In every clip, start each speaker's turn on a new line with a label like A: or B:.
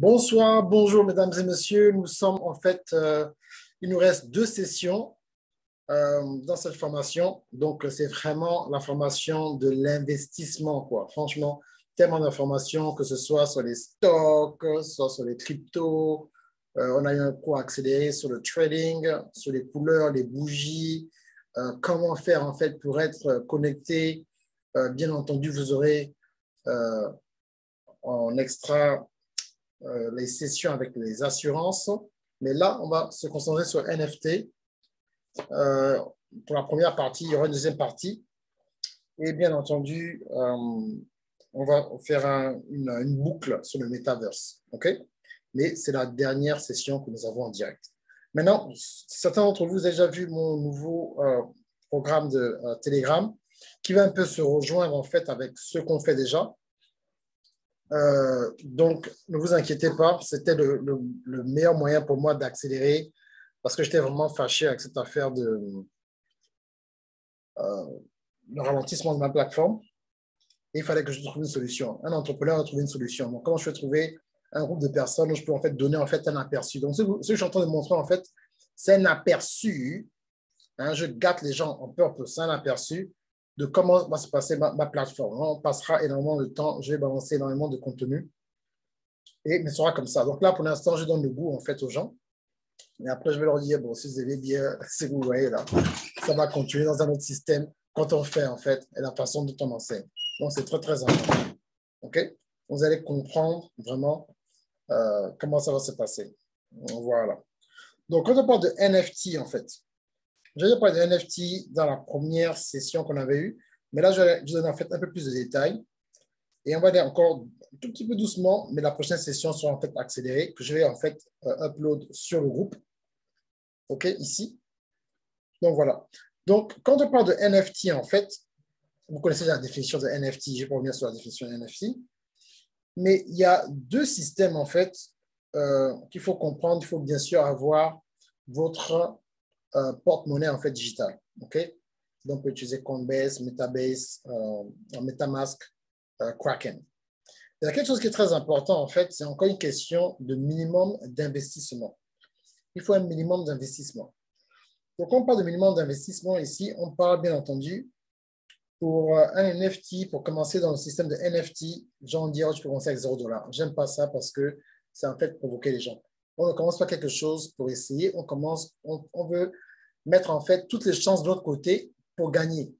A: Bonsoir, bonjour mesdames et messieurs. Nous sommes en fait, il nous reste deux sessions dans cette formation. Donc, c'est vraiment la formation de l'investissement, quoi. Franchement, tellement d'informations, que ce soit sur les stocks, soit sur les cryptos. On a eu un cours accéléré sur le trading, sur les couleurs, les bougies, comment faire en fait pour être connecté. Bien entendu, vous aurez en extra les sessions avec les assurances. Mais là, on va se concentrer sur NFT. Pour la première partie, il y aura une deuxième partie. Et bien entendu, on va faire une boucle sur le Metaverse. OK? Mais c'est la dernière session que nous avons en direct. Maintenant, certains d'entre vous ont déjà vu mon nouveau programme de Telegram qui va un peu se rejoindre en fait avec ce qu'on fait déjà. Donc, ne vous inquiétez pas, c'était le meilleur moyen pour moi d'accélérer parce que j'étais vraiment fâché avec cette affaire de le ralentissement de ma plateforme. Et il fallait que je trouve une solution. Un entrepreneur a trouvé une solution. Donc, comment je peux trouver un groupe de personnes où je peux en fait donner en fait un aperçu. Donc, ce que je suis en train de montrer en fait, c'est un aperçu. Hein, je gâte les gens en peur, c'est un aperçu de comment va se passer ma plateforme. On passera énormément de temps, je vais balancer énormément de contenu. Et mais ce sera comme ça. Donc là, pour l'instant, je donne le goût en fait aux gens. Et après, je vais leur dire, bon, si vous avez bien, si vous voyez là, ça va continuer dans un autre système quand on fait en fait et la façon dont on enseigne. Donc, c'est très, très important. OK? Vous allez comprendre vraiment comment ça va se passer. Voilà. Donc, quand on parle de NFT, en fait, j'avais parlé de NFT dans la première session qu'on avait eue, mais là, je vais donner en fait un peu plus de détails. Et on va aller encore un tout petit peu doucement, mais la prochaine session sera en fait accélérée, que je vais en fait upload sur le groupe. OK, ici. Donc, voilà. Donc, quand on parle de NFT, en fait, vous connaissez la définition de NFT, je vais pas revenir sur la définition de NFT, mais il y a deux systèmes, en fait, qu'il faut comprendre. Il faut bien sûr avoir votre porte-monnaie, en fait, digitale. OK? Donc, on peut utiliser Coinbase, Metabase, Metamask, Kraken. Il y a quelque chose qui est très important, en fait, c'est encore une question de minimum d'investissement. Il faut un minimum d'investissement. Donc, quand on parle de minimum d'investissement ici, on parle bien entendu pour un NFT, pour commencer dans le système de NFT, j'en dirais, je peux commencer avec $0. J'aime pas ça parce que c'est en fait provoquer les gens. On ne commence pas quelque chose pour essayer, on veut mettre en fait toutes les chances de l'autre côté pour gagner.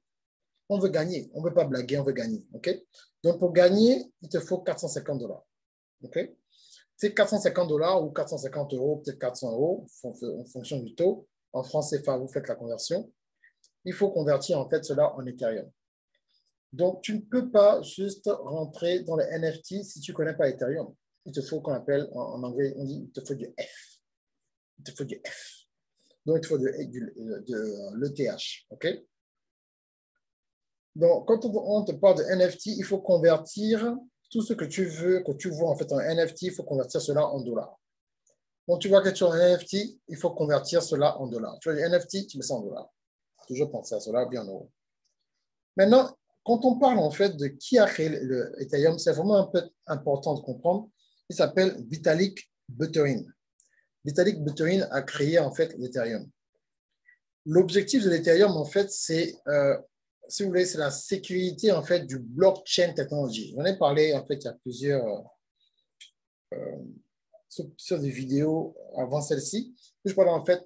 A: On veut gagner, on ne veut pas blaguer, on veut gagner. OK? Donc, pour gagner, il te faut $450. OK? C'est $450 ou 450 €, peut-être 400 € en fonction du taux. En France CFA, vous faites la conversion. Il faut convertir en fait cela en Ethereum. Donc, tu ne peux pas juste rentrer dans le NFT si tu ne connais pas Ethereum. Il te faut qu'on appelle, en anglais, on dit, il te faut du F. Il te faut du F. Donc, il te faut de l'ETH. OK? Donc, quand on te parle de NFT, il faut convertir tout ce que tu veux, que tu vois en fait en NFT, il faut convertir cela en dollars. Quand tu vois quelque chose en NFT, il faut convertir cela en dollars. Tu vois du NFT, tu mets ça en dollars. Toujours penser à cela, bien en euros. Maintenant, quand on parle en fait de qui a créé le Ethereum, c'est vraiment un peu important de comprendre. Il s'appelle Vitalik Buterin. Vitalik Buterin a créé en fait l'Ethereum. L'objectif de l'Ethereum, en fait, c'est, si vous voulez, c'est la sécurité en fait du blockchain technology. J'en ai parlé en fait il y a plusieurs sur des vidéos avant celle-ci. Je parle en fait,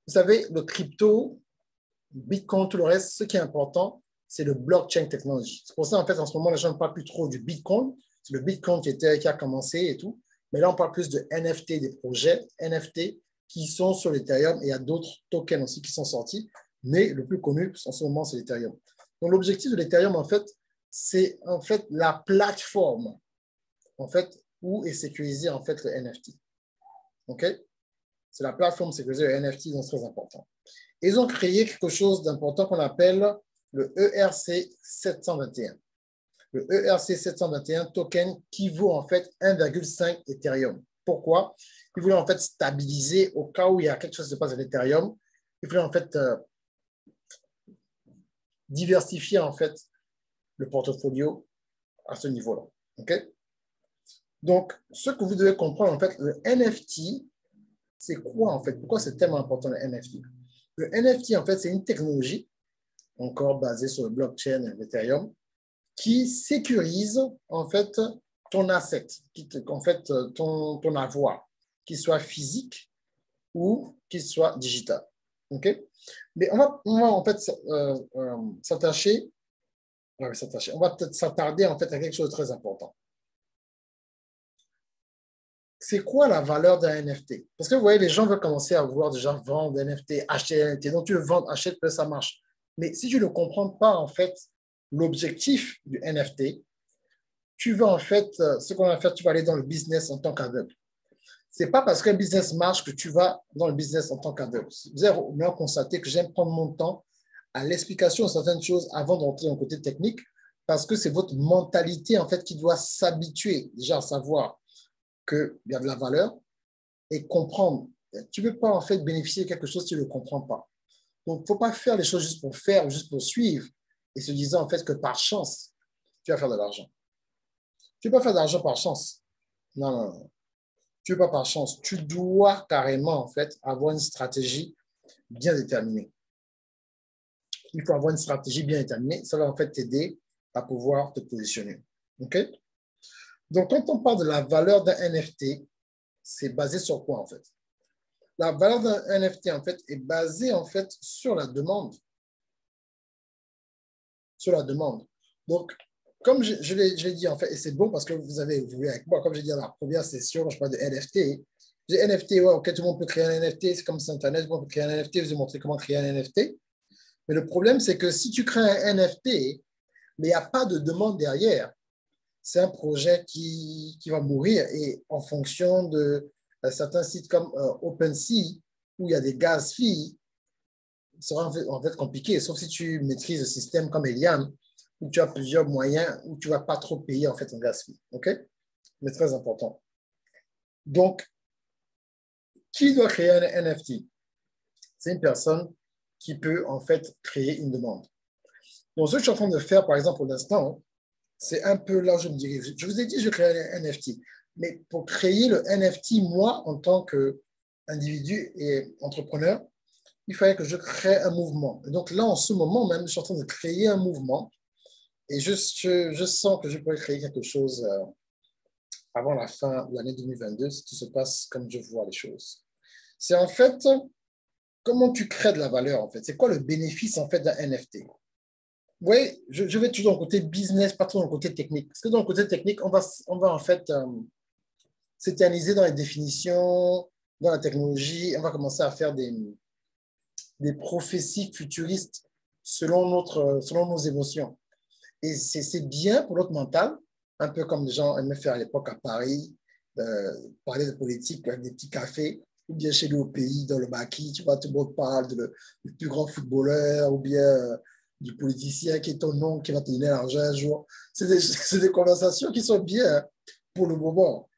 A: vous savez, le crypto, Bitcoin, tout le reste, ce qui est important, c'est le blockchain technology. C'est pour ça, en fait, en ce moment, les gens ne parlent plus trop du Bitcoin. C'est le Bitcoin qui a commencé et tout. Mais là, on parle plus de NFT, des projets NFT qui sont sur l'Ethereum. Et il y a d'autres tokens aussi qui sont sortis. Mais le plus connu en ce moment, c'est l'Ethereum. Donc, l'objectif de l'Ethereum, en fait, c'est en fait la plateforme en fait, où est sécurisé en fait le NFT. OK? C'est la plateforme sécurisée le NFT, donc c'est très important. Ils ont créé quelque chose d'important qu'on appelle le ERC 721. Le ERC 721 token qui vaut en fait 1,5 Ethereum. Pourquoi? Ils voulaient en fait stabiliser au cas où il y a quelque chose qui se passe à l'Ethereum. Ils voulaient en fait diversifier en fait le portfolio à ce niveau-là. OK? Donc, ce que vous devez comprendre, en fait, le NFT, c'est quoi, en fait? Pourquoi c'est tellement important, le NFT? Le NFT, en fait, c'est une technologie, encore basée sur le blockchain et l'Ethereum, qui sécurise, en fait, ton asset, en fait, ton avoir, qu'il soit physique ou qu'il soit digital. OK? Mais on va en fait s'attacher, on va peut-être s'attarder en fait à quelque chose de très important. C'est quoi la valeur d'un NFT? Parce que vous voyez, les gens veulent commencer à vouloir déjà vendre des NFT, acheter des NFT. Donc, tu veux vendre, achète, ça marche. Mais si tu ne comprends pas, en fait, l'objectif du NFT, tu vas, en fait, ce qu'on va faire, tu vas aller dans le business en tant qu'aveugle. Ce n'est pas parce qu'un business marche que tu vas dans le business en tant qu'aveugle. Vous avez bien constaté que j'aime prendre mon temps à l'explication de certaines choses avant d'entrer dans le côté technique, parce que c'est votre mentalité, en fait, qui doit s'habituer déjà à savoir qu'il y a de la valeur et comprendre. Tu ne peux pas en fait bénéficier de quelque chose si tu ne le comprends pas. Donc, il ne faut pas faire les choses juste pour faire, juste pour suivre et se disant en fait que par chance, tu vas faire de l'argent. Tu ne peux pas faire de l'argent par chance. Non, non, non. Tu ne peux pas par chance. Tu dois carrément en fait avoir une stratégie bien déterminée. Il faut avoir une stratégie bien déterminée. Ça va en fait t'aider à pouvoir te positionner. OK? Donc, quand on parle de la valeur d'un NFT, c'est basé sur quoi en fait? La valeur d'un NFT, en fait, est basée, en fait, sur la demande. Sur la demande. Donc, comme je l'ai dit, en fait, et c'est bon parce que vous avez vu avec moi, comme j'ai dit dans la première session, je parle de NFT. J'ai NFT, ouais, ok, tout le monde peut créer un NFT, c'est comme sur Internet, tout le monde peut créer un NFT, je vous ai montré comment créer un NFT. Mais le problème, c'est que si tu crées un NFT, mais il n'y a pas de demande derrière, c'est un projet qui va mourir et en fonction de certains sites comme OpenSea, où il y a des gaz fees, sera en fait compliqué, sauf si tu maîtrises le système comme Eliam, où tu as plusieurs moyens, où tu ne vas pas trop payer en fait un gaz fee. OK? Mais très important. Donc, qui doit créer un NFT? C'est une personne qui peut en fait créer une demande. Donc, ce que je suis en train de faire, par exemple, pour l'instant, c'est un peu là où je me dirige. Je vous ai dit, je crée un NFT. Mais pour créer le NFT, moi, en tant qu'individu et entrepreneur, il fallait que je crée un mouvement. Et donc là, en ce moment même, je suis en train de créer un mouvement et je sens que je pourrais créer quelque chose avant la fin de l'année 2022 si tout se passe comme je vois les choses. C'est en fait comment tu crées de la valeur, en fait. C'est quoi le bénéfice, en fait, d'un NFT? Oui, je vais toujours dans le côté business, pas trop dans le côté technique. Parce que dans le côté technique, on va en fait s'éterniser dans les définitions, dans la technologie. On va commencer à faire des prophéties futuristes selon nos émotions. Et c'est bien pour notre mental, un peu comme les gens aimaient faire à l'époque à Paris, parler de politique avec des petits cafés, ou bien chez nous au pays, dans le maquis, tu vois, tout le monde parle du plus grand footballeur, ou bien du politicien qui est ton nom, qui va te donner l'argent un jour. C'est des conversations qui sont bien pour le moment,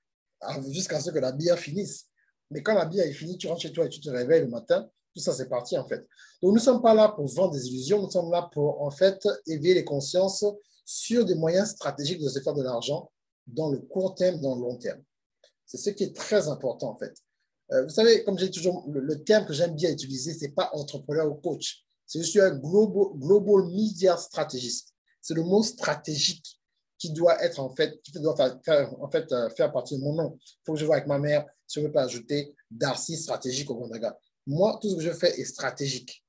A: jusqu'à ce que la bière finisse. Mais quand la bière est finie, tu rentres chez toi et tu te réveilles le matin, tout ça, c'est parti, en fait. Donc, nous ne sommes pas là pour vendre des illusions, nous sommes là pour, en fait, éveiller les consciences sur des moyens stratégiques de se faire de l'argent dans le court terme, dans le long terme. C'est ce qui est très important, en fait. Vous savez, comme j'ai toujours, le terme que j'aime bien utiliser, ce n'est pas entrepreneur ou coach. C'est je suis un global media stratégiste. C'est le mot stratégique qui doit être, en fait, qui doit faire partie de mon nom. Il faut que je vois avec ma mère si on ne veut pas ajouter Darcy stratégique au Gondaga. Moi, tout ce que je fais est stratégique.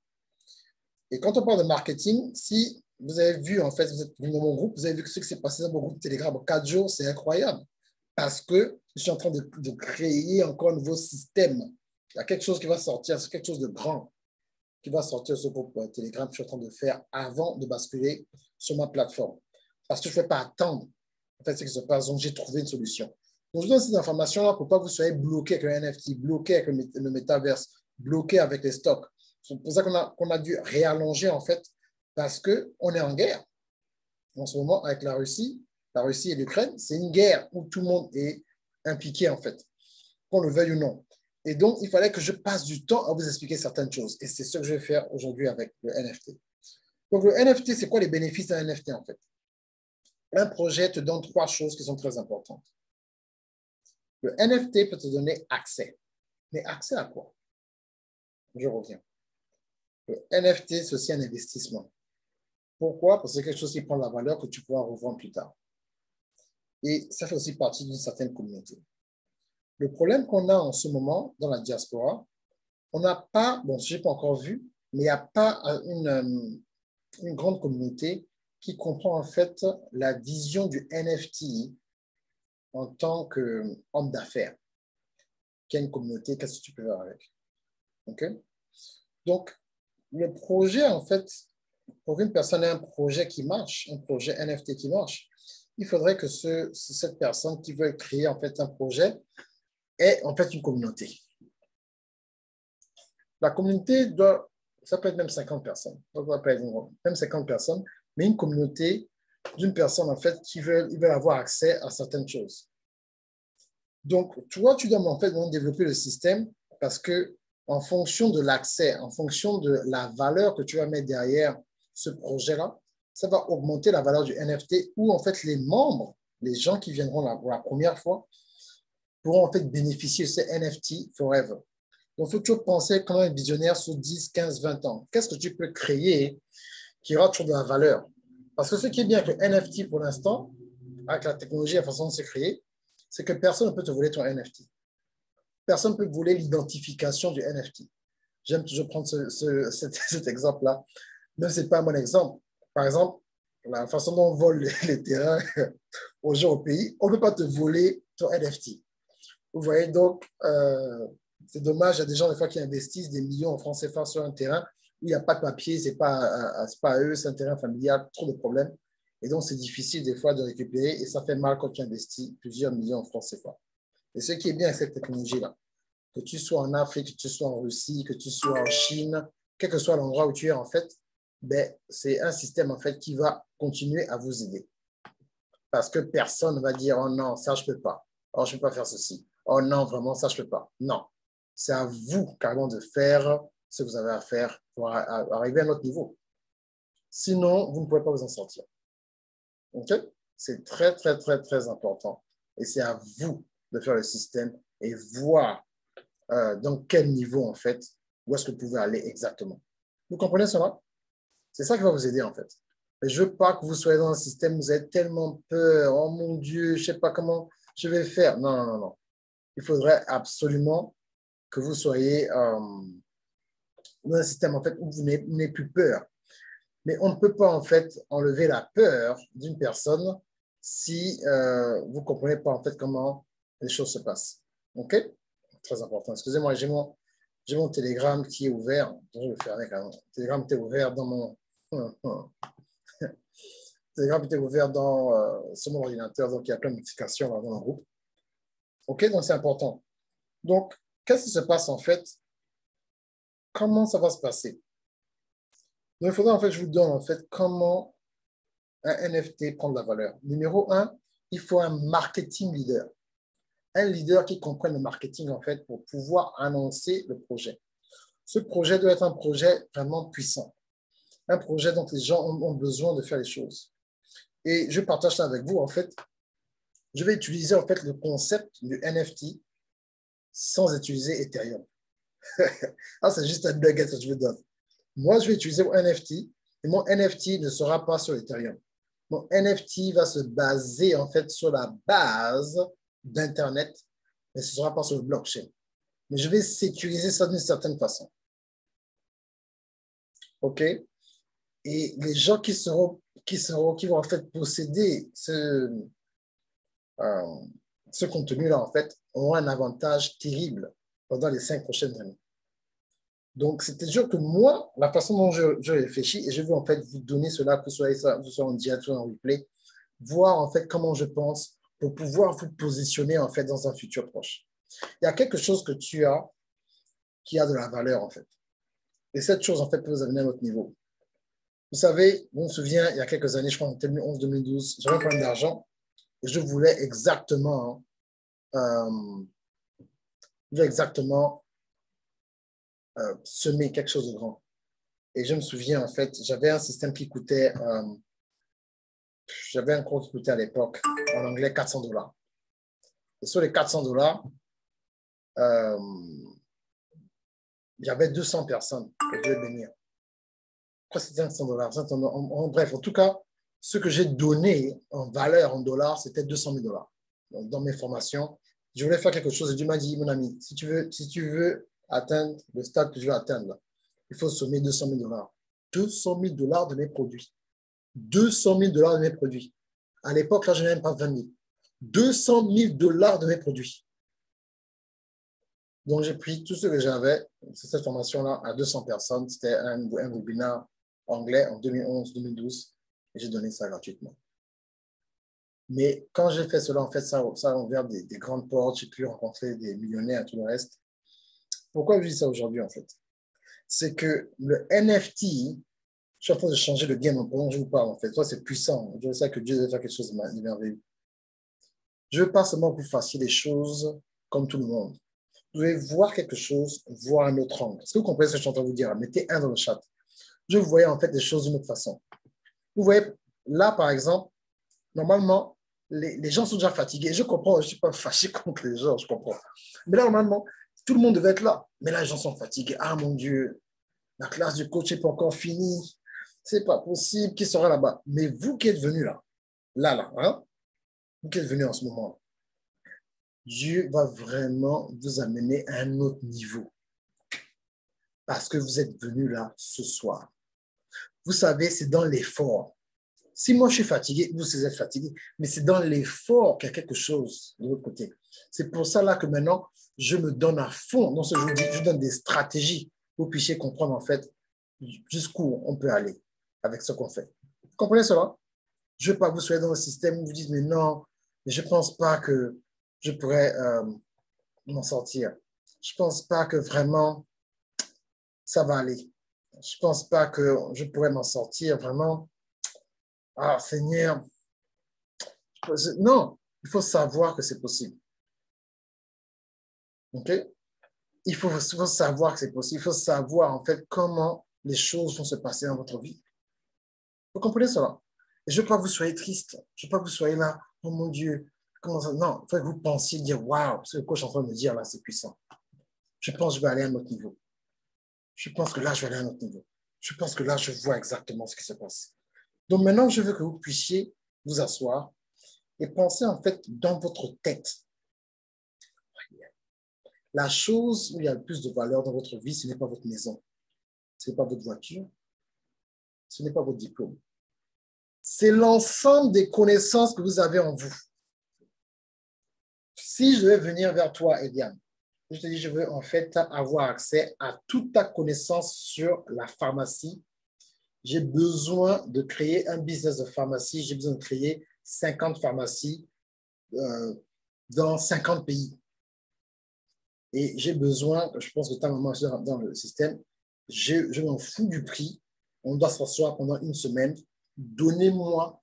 A: Et quand on parle de marketing, si vous avez vu, en fait, vous êtes venu dans mon groupe, vous avez vu ce qui s'est passé dans mon groupe Telegram en 4 jours, c'est incroyable. Parce que je suis en train de créer encore un nouveau système. Il y a quelque chose qui va sortir, c'est quelque chose de grand qui va sortir sur ce groupe Telegram que je suis en train de faire avant de basculer sur ma plateforme. Parce que je ne vais pas attendre en fait, ce qui se passe. Donc, j'ai trouvé une solution. Donc, je vous donne ces informations-là pour pas que vous soyez bloqué avec le NFT, bloqué avec le métaverse, bloqué avec les stocks. C'est pour ça qu'on a dû réallonger, en fait, parce qu'on est en guerre en ce moment avec la Russie et l'Ukraine. C'est une guerre où tout le monde est impliqué, en fait, qu'on le veuille ou non. Et donc, il fallait que je passe du temps à vous expliquer certaines choses. Et c'est ce que je vais faire aujourd'hui avec le NFT. Donc, le NFT, c'est quoi les bénéfices d'un NFT, en fait? Un projet te donne 3 choses qui sont très importantes. Le NFT peut te donner accès. Mais accès à quoi? Je reviens. Le NFT, c'est aussi un investissement. Pourquoi? Parce que c'est quelque chose qui prend la valeur que tu pourras revendre plus tard. Et ça fait aussi partie d'une certaine communauté. Le problème qu'on a en ce moment dans la diaspora, on n'a pas, bon, je n'ai pas encore vu, mais il n'y a pas une grande communauté qui comprend en fait la vision du NFT en tant qu'homme d'affaires. Qui a une communauté, qu'est-ce que tu peux faire avec? OK? Donc, le projet, en fait, pour qu'une personne ait un projet qui marche, un projet NFT qui marche, il faudrait que cette personne qui veut créer en fait un projet ait en fait une communauté. La communauté doit, ça peut être même 50 personnes, ça doit pas être même 50 personnes, mais une communauté d'une personne en fait qui veut avoir accès à certaines choses. Donc, toi, tu dois en fait développer le système parce que en fonction de l'accès, en fonction de la valeur que tu vas mettre derrière ce projet-là, ça va augmenter la valeur du NFT où en fait les membres, les gens qui viendront pour la première fois, pourront en fait bénéficier de ces NFT forever. Donc, il faut toujours penser comme un visionnaire sur 10, 15, 20 ans. Qu'est-ce que tu peux créer qui aura toujours de la valeur? Parce que ce qui est bien avec le NFT pour l'instant, avec la technologie et la façon de se créer, c'est que personne ne peut te voler ton NFT. Personne ne peut voler l'identification du NFT. J'aime toujours prendre cet exemple-là. Même si ce n'est pas un bon exemple. Par exemple, la façon dont on vole les terrains aux gens au pays, on ne peut pas te voler ton NFT. Vous voyez, donc, c'est dommage, il y a des gens des fois qui investissent des millions en francs CFA sur un terrain où il n'y a pas de papier, ce n'est pas à eux, c'est un terrain familial, trop de problèmes. Et donc, c'est difficile des fois de récupérer et ça fait mal quand tu investis plusieurs millions en francs CFA. Et ce qui est bien avec cette technologie-là, que tu sois en Afrique, que tu sois en Russie, que tu sois en Chine, quel que soit l'endroit où tu es en fait, ben, c'est un système en fait qui va continuer à vous aider. Parce que personne ne va dire « Oh non, ça je ne peux pas. Oh, je ne peux pas faire ceci. Oh non, vraiment, ça je ne peux pas. » Non. C'est à vous carrément de faire ce que vous avez à faire pour arriver à notre niveau. Sinon, vous ne pouvez pas vous en sortir. OK? C'est très, très, très, très important. Et c'est à vous de faire le système et voir dans quel niveau, en fait, où est-ce que vous pouvez aller exactement. Vous comprenez cela? C'est ça qui va vous aider, en fait. Mais je ne veux pas que vous soyez dans un système où vous avez tellement peur. Oh mon Dieu, je ne sais pas comment je vais faire. Non, non, non, non. Il faudrait absolument que vous soyez dans un système, en fait, où vous n'ayez plus peur. Mais on ne peut pas, en fait, enlever la peur d'une personne si vous ne comprenez pas, en fait, comment les choses se passent. OK? Très important. Excusez-moi, j'ai mon Telegram qui est ouvert. Je vais le fermer quand même. Le Telegram était ouvert dans mon... Telegram était ouvert sur mon ordinateur, donc il y a plein de notifications dans le groupe. OK? Donc, c'est important. Donc, qu'est-ce qui se passe, en fait? Comment ça va se passer? Donc, il faudrait, en fait, je vous donne, en fait, comment un NFT prend de la valeur. Numéro 1, il faut un marketing leader. Un leader qui comprenne le marketing, en fait, pour pouvoir annoncer le projet. Ce projet doit être un projet vraiment puissant. Un projet dont les gens ont besoin de faire les choses. Et je partage ça avec vous, en fait. Je vais utiliser, en fait, le concept du NFT sans utiliser Ethereum. Ah, c'est juste un nugget que je vous donne. Moi, je vais utiliser mon NFT et mon NFT ne sera pas sur Ethereum. Mon NFT va se baser en fait sur la base d'Internet, mais ce ne sera pas sur le blockchain. Mais je vais sécuriser ça d'une certaine façon. OK? Et les gens qui vont en fait posséder ce contenu-là, en fait, auront un avantage terrible pendant les 5 prochaines années. Donc, c'est sûr que moi, la façon dont je réfléchis, et je veux en fait vous donner cela, que ce soit en direct ou en replay, voir en fait comment je pense pour pouvoir vous positionner en fait dans un futur proche. Il y a quelque chose que tu as qui a de la valeur en fait. Et cette chose en fait peut vous amener à un autre niveau. Vous savez, je me souviens, il y a quelques années, je crois en 2011-2012, j'avais un problème d'argent et je voulais exactement semer quelque chose de grand. Et je me souviens, en fait, j'avais un système qui coûtait, j'avais un cours qui coûtait à l'époque, en anglais, $400. Et sur les 400 $, il y avait 200 personnes qui devaient venir. Pourquoi c'est 500 $? Bref, en tout cas, ce que j'ai donné en valeur, en dollars, c'était 200 000 $. Donc, dans mes formations, je voulais faire quelque chose et Dieu m'a dit, mon ami, si tu veux atteindre le stade que je veux atteindre, il faut sommer 200 000 $. 200 000 $ de mes produits. 200 000 $ de mes produits. À l'époque, là, je n'ai même pas 20 000. 200 000 $ de mes produits. Donc, j'ai pris tout ce que j'avais, c'est cette formation-là, à 200 personnes. C'était un webinaire anglais en 2011-2012 et j'ai donné ça gratuitement. Mais quand j'ai fait cela, en fait, ça a ouvert des grandes portes. J'ai pu rencontrer des millionnaires et tout le reste. Pourquoi je dis ça aujourd'hui, en fait? C'est que le NFT, je suis en train de changer le game pendant que je vous parle, en fait. Toi, c'est puissant. Je sais que Dieu doit faire quelque chose de merveilleux. Je ne veux pas seulement que vous fassiez les choses comme tout le monde. Vous devez voir quelque chose, voir un autre angle. Est-ce que vous comprenez ce que je suis en train de vous dire? Mettez un dans le chat. Je voyais en fait les choses d'une autre façon. Vous voyez, là, par exemple, normalement, les gens sont déjà fatigués. Je comprends, je ne suis pas fâché contre les gens, je comprends. Mais là, normalement, tout le monde devait être là. Mais là, les gens sont fatigués. Ah, mon Dieu, la classe du coach n'est pas encore finie. Ce n'est pas possible. Qui sera là-bas? Mais vous qui êtes venus là, hein? Vous qui êtes venus en ce moment, Dieu va vraiment vous amener à un autre niveau. Parce que vous êtes venus là ce soir. Vous savez, c'est dans l'effort. Si moi je suis fatigué, vous êtes fatigué, mais c'est dans l'effort qu'il y a quelque chose de l'autre côté. C'est pour ça là que maintenant, je me donne à fond dans ce que je vous dis. Je donne des stratégies pour que vous puissiez comprendre en fait jusqu'où on peut aller avec ce qu'on fait. Vous comprenez cela? Je ne veux pas que vous soyez dans le système où vous dites, mais non, mais je ne pense pas que je pourrais m'en sortir. Je ne pense pas que vraiment ça va aller. Je ne pense pas que je pourrais m'en sortir vraiment. Ah, Seigneur. Non, il faut savoir que c'est possible. OK? Il faut savoir que c'est possible. Il faut savoir en fait comment les choses vont se passer dans votre vie. Vous comprenez cela? Et je ne veux pas que vous soyez triste. Je ne veux pas que vous soyez là, oh mon Dieu, comment ça? Non, il faut que vous pensiez dire, waouh, ce que le coach est en train de me dire là, c'est puissant. Je pense que je vais aller à un autre niveau. Je pense que là, je vais aller à un autre niveau. Je pense que là, je vois exactement ce qui se passe. Donc maintenant, je veux que vous puissiez vous asseoir et penser en fait dans votre tête. La chose où il y a le plus de valeur dans votre vie, ce n'est pas votre maison, ce n'est pas votre voiture, ce n'est pas votre diplôme. C'est l'ensemble des connaissances que vous avez en vous. Si je vais venir vers toi, Eliane, je te dis, je veux en fait avoir accès à toute ta connaissance sur la pharmacie. J'ai besoin de créer un business de pharmacie. J'ai besoin de créer 50 pharmacies dans 50 pays. Et j'ai besoin, je pense que ta maman est dans le système, je m'en fous du prix. On doit s'asseoir pendant une semaine. Donnez-moi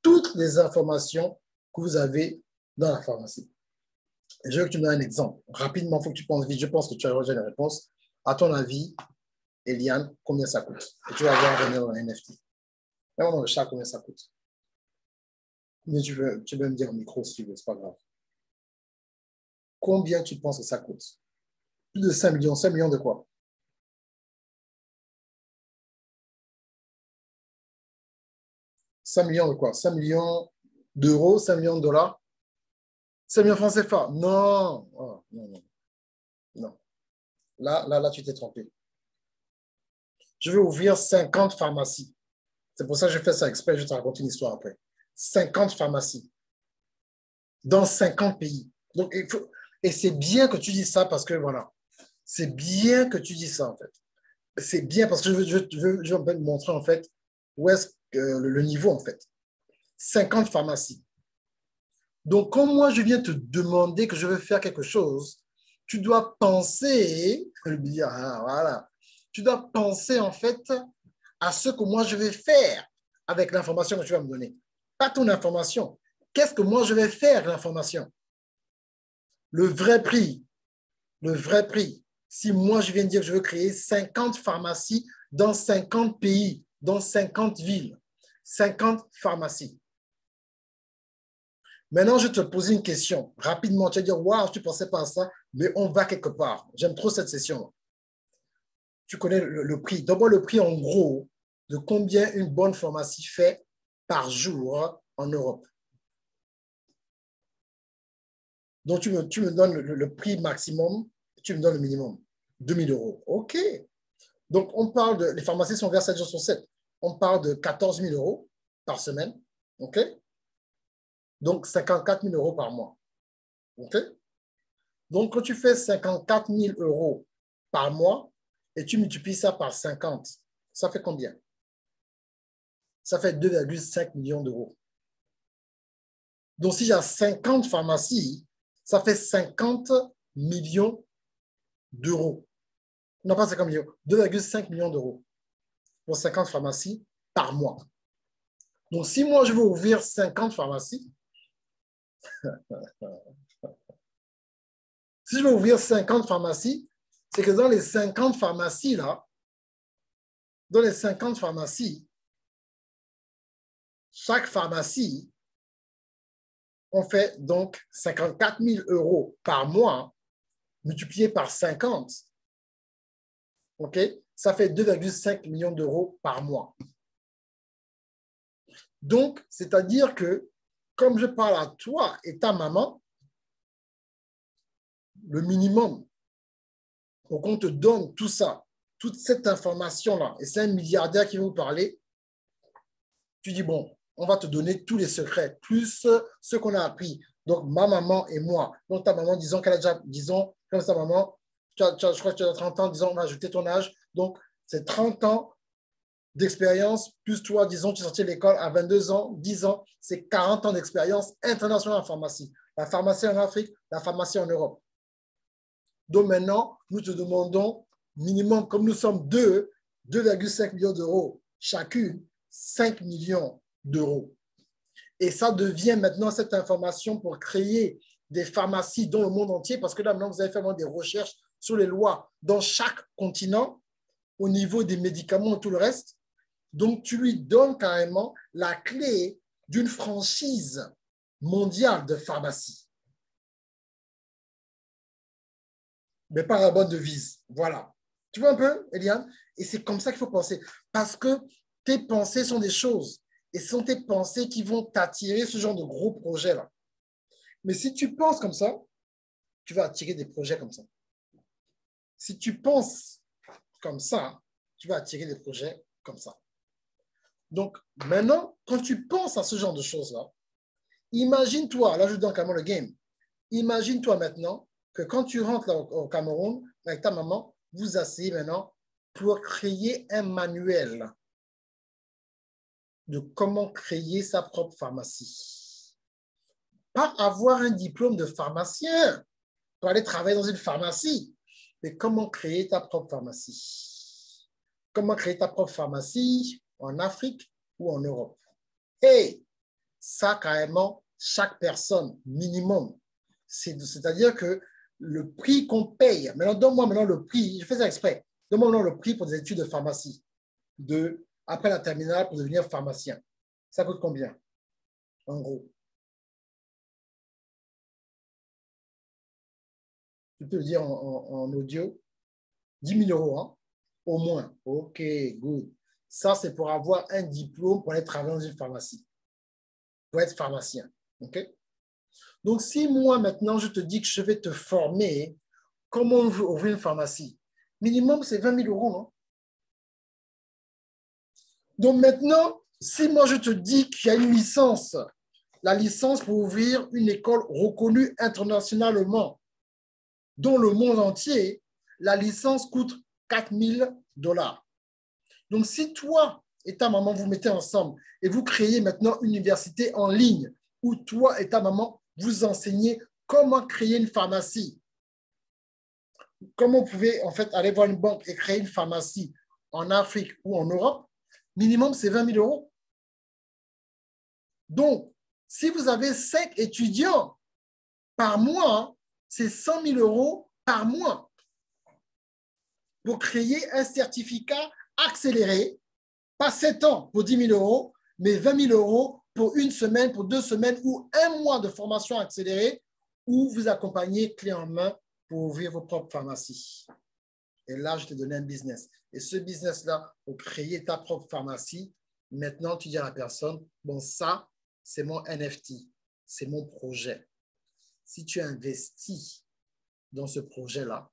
A: toutes les informations que vous avez dans la pharmacie. Et je veux que tu me donnes un exemple. Rapidement, il faut que tu penses vite. Je pense que tu as déjà la réponse. À ton avis, Eliane, combien ça coûte? Et tu vas voir venir dans un NFT. Même dans le chat, combien ça coûte? Mais tu veux me dire au micro si tu veux, c'est pas grave. Combien tu penses que ça coûte? Plus de 5 millions. 5 millions de quoi? 5 millions de quoi? 5 millions d'euros, 5 millions de dollars? 5 millions de francs CFA? Non. Oh, non, non. Non. Là, tu t'es trompé. Je vais ouvrir 50 pharmacies. C'est pour ça que je fais ça exprès. Je vais te raconter une histoire après. 50 pharmacies dans 50 pays. Donc, et c'est bien que tu dis ça parce que, voilà, c'est bien que tu dis ça, en fait. C'est bien parce que je veux te montrer, en fait, où est-ce que le niveau, en fait. 50 pharmacies. Donc, quand moi, je viens te demander que je veux faire quelque chose, tu dois penser, voilà, tu dois penser, en fait, à ce que moi, je vais faire avec l'information que tu vas me donner. Pas ton information. Qu'est-ce que moi, je vais faire avec l'information? Le vrai prix, si moi, je viens de dire que je veux créer 50 pharmacies dans 50 pays, dans 50 villes, 50 pharmacies. Maintenant, je te pose une question. Rapidement, tu vas dire, waouh, tu ne pensais pas à ça, mais on va quelque part. J'aime trop cette session. Tu connais le prix. Donne-moi le prix en gros de combien une bonne pharmacie fait par jour en Europe. Donc, tu me donnes le prix maximum, tu me donnes le minimum. 2 000 euros. OK. Donc, on parle de. Les pharmacies sont ouvertes 7 jours sur 7. On parle de 14 000 euros par semaine. OK. Donc, 54 000 euros par mois. OK. Donc, quand tu fais 54 000 euros par mois et tu multiplies ça par 50, ça fait combien? Ça fait 2,5 millions d'euros. Donc, si j'ai 50 pharmacies, ça fait 50 millions d'euros. Non, pas 50 millions, 2,5 millions d'euros pour 50 pharmacies par mois. Donc, si moi, je veux ouvrir 50 pharmacies, si je veux ouvrir 50 pharmacies, c'est que dans les 50 pharmacies, là, dans les 50 pharmacies, chaque pharmacie, on fait donc 54 000 euros par mois multiplié par 50. OK? Ça fait 2,5 millions d'euros par mois. Donc, c'est-à-dire que, comme je parle à toi et ta maman, le minimum pour qu'on te donne tout ça, toute cette information-là, et c'est un milliardaire qui va vous parler, tu dis, bon, on va te donner tous les secrets, plus ce qu'on a appris. Donc, ma maman et moi. Donc, ta maman, disons qu'elle a déjà, disons, comme sa maman, je crois que tu as 30 ans, disons, on va ajouter ton âge. Donc, c'est 30 ans d'expérience, plus toi, disons, tu es sorti de l'école à 22 ans, 10 ans, c'est 40 ans d'expérience internationale en pharmacie. La pharmacie en Afrique, la pharmacie en Europe. Donc maintenant, nous te demandons minimum, comme nous sommes 2,5 millions d'euros chacune, 5 millions d'euros. Et ça devient maintenant cette information pour créer des pharmacies dans le monde entier, parce que là, maintenant, vous avez fait des recherches sur les lois dans chaque continent, au niveau des médicaments et tout le reste. Donc, tu lui donnes carrément la clé d'une franchise mondiale de pharmacie. Mais par la bonne devise. Voilà. Tu vois un peu, Eliane? Et c'est comme ça qu'il faut penser. Parce que tes pensées sont des choses. Et ce sont tes pensées qui vont t'attirer ce genre de gros projets-là. Mais si tu penses comme ça, tu vas attirer des projets comme ça. Si tu penses comme ça, tu vas attirer des projets comme ça. Donc, maintenant, quand tu penses à ce genre de choses-là, imagine-toi, là je donne carrément le game, imagine-toi maintenant que quand tu rentres là au Cameroun avec ta maman, vous asseyez maintenant pour créer un manuel de comment créer sa propre pharmacie. Pas avoir un diplôme de pharmacien pour aller travailler dans une pharmacie, mais comment créer ta propre pharmacie. Comment créer ta propre pharmacie en Afrique ou en Europe. Et ça, carrément, chaque personne, minimum. C'est-à-dire que le prix qu'on paye, maintenant, donne-moi maintenant le prix, je fais ça exprès, donne-moi maintenant le prix pour des études de pharmacie, après la terminale pour devenir pharmacien. Ça coûte combien, en gros? Tu peux le dire en audio. 10 000 euros, hein? Au moins. OK, good. Ça, c'est pour avoir un diplôme pour aller travailler dans une pharmacie, pour être pharmacien. OK? Donc, si moi, maintenant, je te dis que je vais te former comment ouvrir une pharmacie, minimum, c'est 20 000 euros, non? Donc, maintenant, si moi, je te dis qu'il y a une licence, la licence pour ouvrir une école reconnue internationalement dans le monde entier, la licence coûte 4 000 $. Donc, si toi et ta maman vous mettez ensemble et vous créez maintenant une université en ligne où toi et ta maman vous enseignez comment créer une pharmacie, comment vous pouvez en fait aller voir une banque et créer une pharmacie en Afrique ou en Europe, minimum c'est 20 000 euros. Donc, si vous avez 5 étudiants par mois, c'est 100 000 euros par mois pour créer un certificat accéléré, pas 7 ans pour 10 000 euros, mais 20 000 euros pour une semaine, pour 2 semaines ou 1 mois de formation accélérée où vous accompagnez clé en main pour ouvrir vos propres pharmacies. Et là, je te donne un business. Et ce business-là, pour créer ta propre pharmacie, maintenant, tu dis à la personne, bon, ça, c'est mon NFT, c'est mon projet. Si tu investis dans ce projet-là,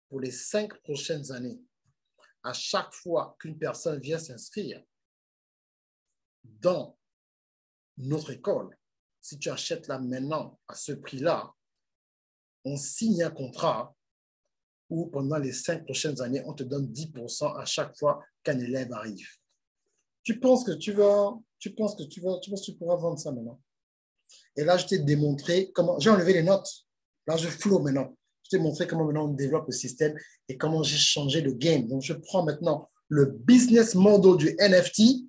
A: pour les 5 prochaines années, à chaque fois qu'une personne vient s'inscrire dans notre école, si tu achètes là maintenant à ce prix-là, on signe un contrat où pendant les 5 prochaines années, on te donne 10% à chaque fois qu'un élève arrive. Tu penses que tu pourras vendre ça maintenant? Et là, je t'ai démontré comment, j'ai enlevé les notes. Là, je flow maintenant. Je t'ai montré comment maintenant on développe le système et comment j'ai changé le game. Donc, je prends maintenant le business model du NFT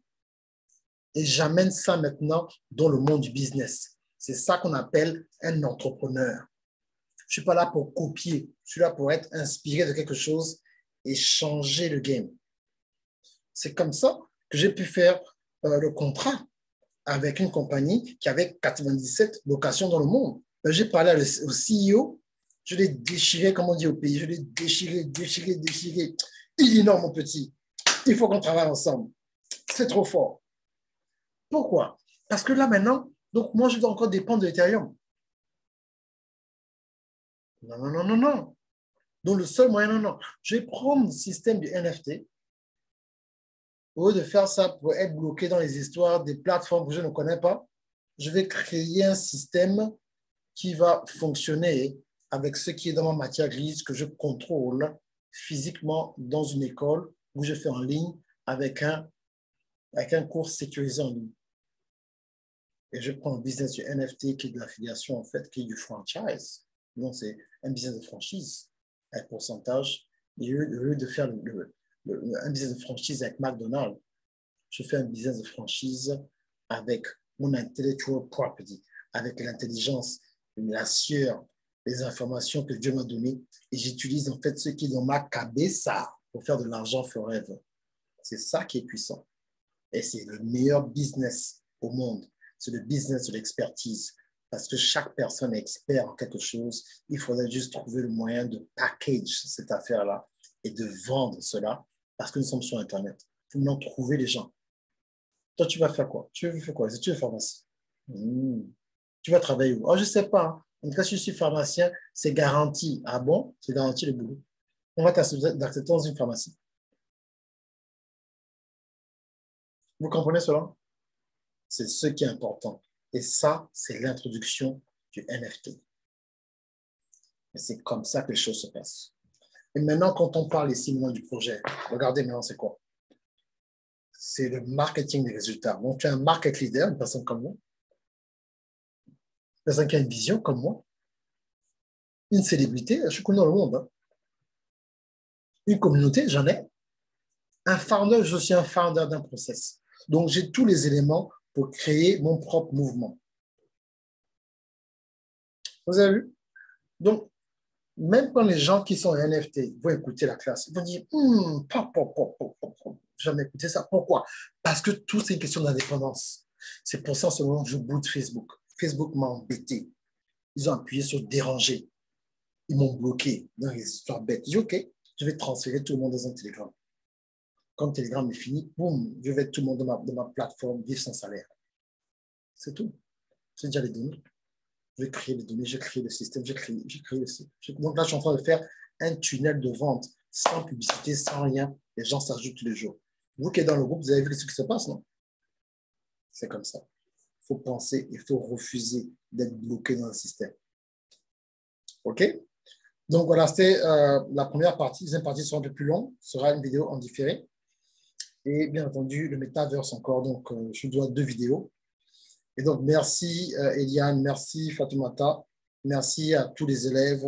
A: et j'amène ça maintenant dans le monde du business. C'est ça qu'on appelle un entrepreneur. Je ne suis pas là pour copier. Je suis là pour être inspiré de quelque chose et changer le game. C'est comme ça que j'ai pu faire le contrat avec une compagnie qui avait 97 locations dans le monde. J'ai parlé au CEO, je l'ai déchiré, comme on dit au pays, je l'ai déchiré. Il dit non, mon petit, il faut qu'on travaille ensemble. C'est trop fort. Pourquoi? Parce que là, maintenant, donc moi, je dois encore dépendre de l'Ethereum. Non. Donc, le seul moyen, non. Je vais prendre le système du NFT. Au lieu de faire ça pour être bloqué dans les histoires des plateformes que je ne connais pas, je vais créer un système qui va fonctionner avec ce qui est dans ma matière grise que je contrôle physiquement dans une école où je fais en ligne avec un cours sécurisé en ligne. Et je prends le business du NFT qui est de l'affiliation, en fait, qui est du franchise. Donc, c'est un business de franchise, un pourcentage. Et au lieu de faire un business de franchise avec McDonald's, je fais un business de franchise avec mon intellectual property, avec l'intelligence, la sueur, les informations que Dieu m'a données. Et j'utilise en fait ce qui est dans ma cabeza pour faire de l'argent forever. C'est ça qui est puissant. Et c'est le meilleur business au monde. C'est le business de l'expertise. Parce que chaque personne est expert en quelque chose. Il faudrait juste trouver le moyen de package cette affaire-là et de vendre cela parce que nous sommes sur Internet. Il faut maintenant trouver les gens. Toi, tu vas faire quoi? Tu veux faire quoi? Si tu es pharmacien. Tu vas travailler où? Oh, je ne sais pas. En tout cas, si je suis pharmacien, c'est garanti. Ah bon? C'est garanti le boulot. On va t'accepter dans une pharmacie. Vous comprenez cela? C'est ce qui est important. Et ça, c'est l'introduction du NFT. Et c'est comme ça que les choses se passent. Et maintenant, quand on parle ici maintenant du projet, regardez maintenant, c'est quoi? C'est le marketing des résultats. Donc, tu es un market leader, une personne comme moi, une personne qui a une vision comme moi, une célébrité, je suis connu dans le monde. Hein. Une communauté, j'en ai. Un founder, je suis un founder d'un process. Donc, j'ai tous les éléments pour créer mon propre mouvement. Vous avez vu? Donc, même quand les gens qui sont NFT vont écouter la classe, ils vont dire, jamais écouté ça. Pourquoi? Parce que tout, c'est une question d'indépendance. C'est pour ça, en ce moment, je boot Facebook. Facebook m'a embêté. Ils ont appuyé sur déranger. Ils m'ont bloqué dans les histoires bêtes. J'ai dit, OK, je vais transférer tout le monde dans un Telegram. Quand Telegram est fini, boum, je vais mettre tout le monde dans ma plateforme, vivre sans salaire. C'est tout. C'est déjà les données. Je vais créer les données, j'ai créé le système, j'ai créé le site. Donc là, je suis en train de faire un tunnel de vente sans publicité, sans rien. Les gens s'ajoutent tous les jours. Vous qui êtes dans le groupe, vous avez vu ce qui se passe, non? C'est comme ça. Il faut penser, il faut refuser d'être bloqué dans le système. OK? Donc voilà, c'était la première partie. La deuxième partie sera un peu plus longue, sera une vidéo en différé. Et bien entendu, le Metaverse encore. Donc, je dois 2 vidéos. Et donc, merci Eliane, merci Fatoumata, merci à tous les élèves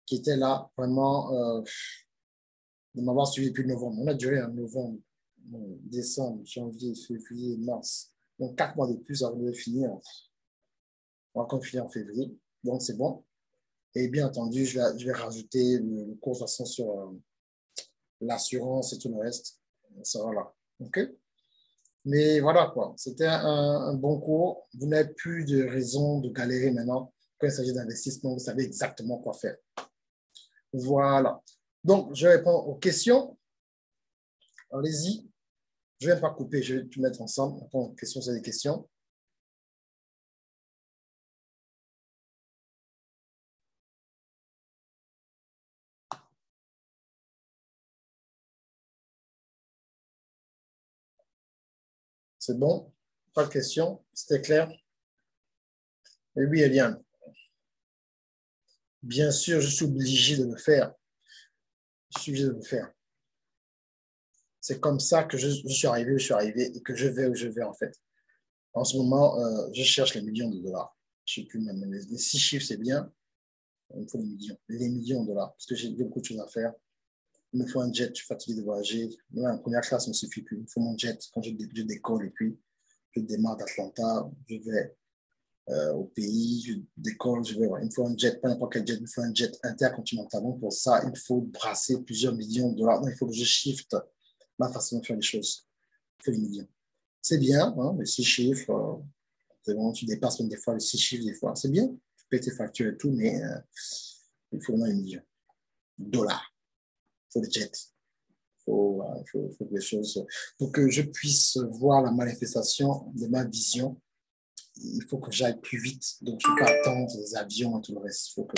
A: qui étaient là, vraiment, de m'avoir suivi depuis novembre. On a duré en novembre, décembre, janvier, février, mars. Donc, 4 mois de plus avant de finir. On va encore finir en février. Donc, c'est bon. Et bien entendu, je vais rajouter le cours de façon sur l'assurance et tout le reste. Ça va là. OK? Mais voilà, quoi. C'était un bon cours. Vous n'avez plus de raison de galérer maintenant. Quand il s'agit d'investissement, vous savez exactement quoi faire. Voilà. Donc, je réponds aux questions. Allez-y. Je ne vais pas couper, je vais tout mettre ensemble. Attends, questions, c'est des questions. C'est bon? Pas de questions? C'était clair? Et oui, Eliane. Bien sûr, je suis obligé de le faire. Je suis obligé de le faire. C'est comme ça que je suis arrivé où je suis arrivé et que je vais où je vais, en fait. En ce moment, je cherche les millions de dollars. Je ne sais plus même. Les 6 chiffres, c'est bien. Il me faut les millions. Les millions de dollars. Parce que j'ai beaucoup de choses à faire. Il me faut un jet. Je suis fatigué de voyager. Même en première classe, ça ne me suffit plus. Il me faut mon jet quand je décolle et puis je démarre d'Atlanta. Je vais au pays, je décolle. Il me faut un jet, pas n'importe quel jet. Il me faut un jet intercontinental. Donc pour ça, il faut brasser plusieurs millions de dollars. Donc, il faut que je shift ma façon de faire les choses. Il faut les millions. C'est bien, hein, les 6 chiffres. C'est bon, tu dépasses même des fois les 6 chiffres, des fois. C'est bien, tu payes tes factures et tout, mais il faut vraiment 1 million de dollars. Il faut le jet. Il faut que les choses. Pour que je puisse voir la manifestation de ma vision, il faut que j'aille plus vite. Donc, je ne peux pas attendre les avions et tout le reste. Il faut que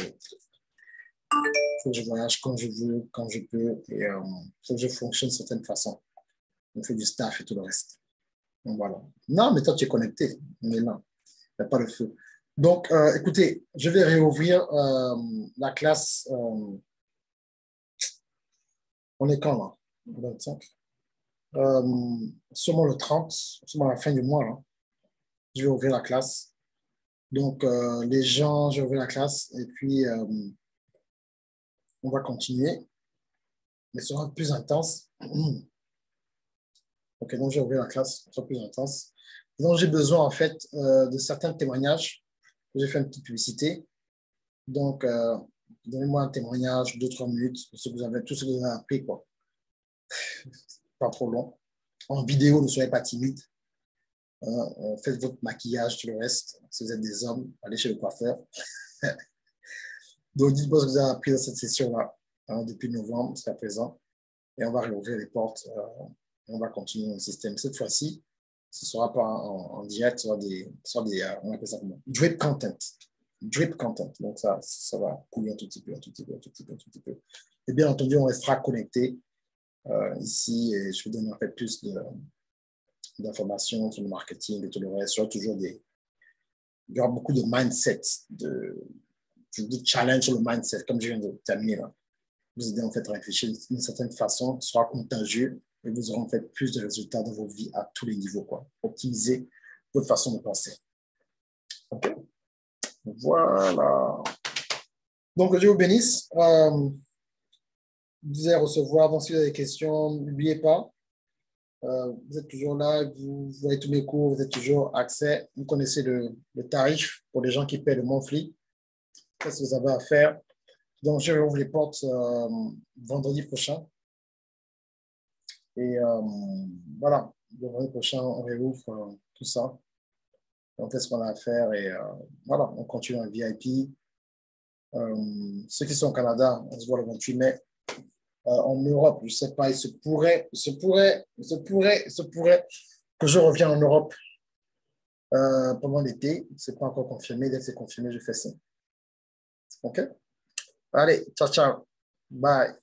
A: je voyage quand je veux, quand je peux, et il faut que je fonctionne d'une certaine façon. Il faut du staff et tout le reste. Donc, voilà. Non, mais toi, tu es connecté. Mais non, il n'y a pas le feu. Donc, écoutez, je vais réouvrir la classe. On est quand là? 25. Sûrement le 30, sûrement à la fin du mois. Là. Je vais ouvrir la classe. Donc, les gens, je vais ouvrir la classe et puis on va continuer. Mais ce sera plus intense. Ok, donc je vais ouvrir la classe, ce sera plus intense. Donc, j'ai besoin en fait de certains témoignages. J'ai fait une petite publicité. Donc, donnez-moi un témoignage, 2-3 minutes, tout ce que vous avez appris, quoi. Pas trop long. En vidéo, ne soyez pas timide. Faites votre maquillage, tout le reste. Si vous êtes des hommes, allez chez le coiffeur. Donc, dites-moi ce que vous avez appris dans cette session-là, hein, depuis novembre jusqu'à présent. Et on va réouvrir les portes. On va continuer le système. Cette fois-ci, ce ne sera pas en direct, ce sera des on appelle ça comment? Drip content. Drip content. Donc, ça va couler un tout petit peu, un tout petit peu, un tout petit peu, un tout petit peu. Et bien entendu, on restera connecté ici et je vous donne en fait plus d'informations sur le marketing et tout le reste. Il y aura beaucoup de mindset, de challenge sur le mindset, comme je viens de terminer là. Vous aider en fait à réfléchir d'une certaine façon, ce sera contagieux et vous aurez en fait plus de résultats dans vos vies à tous les niveaux, quoi. Optimiser votre façon de penser. OK? Voilà. Donc, Dieu vous bénisse. Vous allez recevoir, donc si vous avez des questions, n'oubliez pas, vous êtes toujours là, vous voyez tous mes cours, vous êtes toujours accès. Vous connaissez le tarif pour les gens qui paient le monthly. Qu'est-ce que vous avez à faire? Donc, je rouvre les portes vendredi prochain. Et voilà, le vendredi prochain, on réouvre tout ça. On fait ce qu'on a à faire et voilà, on continue en VIP. Ceux qui sont au Canada, on se voit le 28 mai. En Europe, je ne sais pas, il se pourrait que je revienne en Europe pendant l'été. Ce n'est pas encore confirmé. Dès que c'est confirmé, je fais ça. OK? Allez, ciao, ciao. Bye.